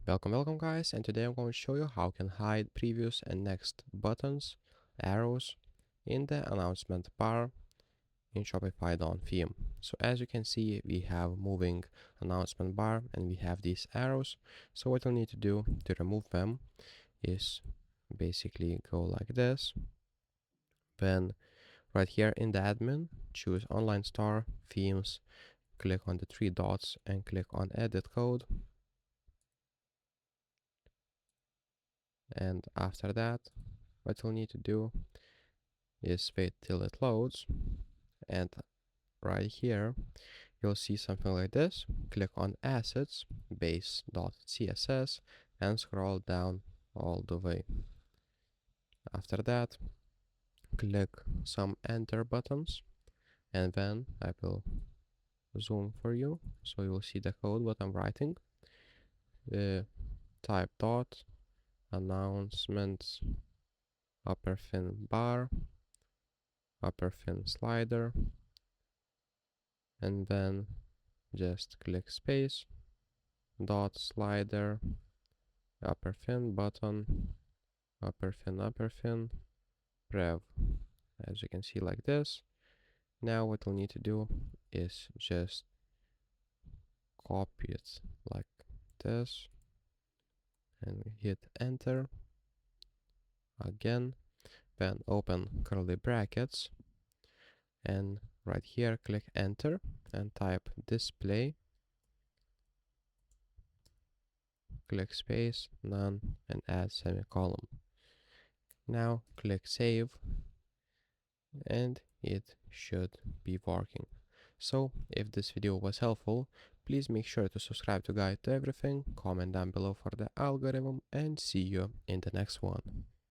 Welcome guys, and today I'm going to show you how you can hide previous and next buttons, arrows in the announcement bar in Shopify Dawn Theme. So as you can see, we have moving announcement bar and we have these arrows. So what you'll need to do to remove them is basically go like this. Then right here in the admin, choose Online Store, Themes, click on the three dots and click on Edit Code. And after that, what you'll need to do is wait till it loads, and right here you'll see something like this. Click on Assets, base.css, and scroll down all the way. After that, click some enter buttons, and then I will zoom for you so you'll see the code what I'm writing. Type dot announcements upper fin bar, upper fin slider, and then just click space, dot slider, upper fin button, upper fin, prev. As you can see like this. Now what we'll need to do is just copy it like this and hit enter again, then open curly brackets and right here click enter and type display, click space, none, and add semicolon. Now click save and it should be working. So if this video was helpful, please make sure to subscribe to Guide to Everything, comment down below for the algorithm, and see you in the next one.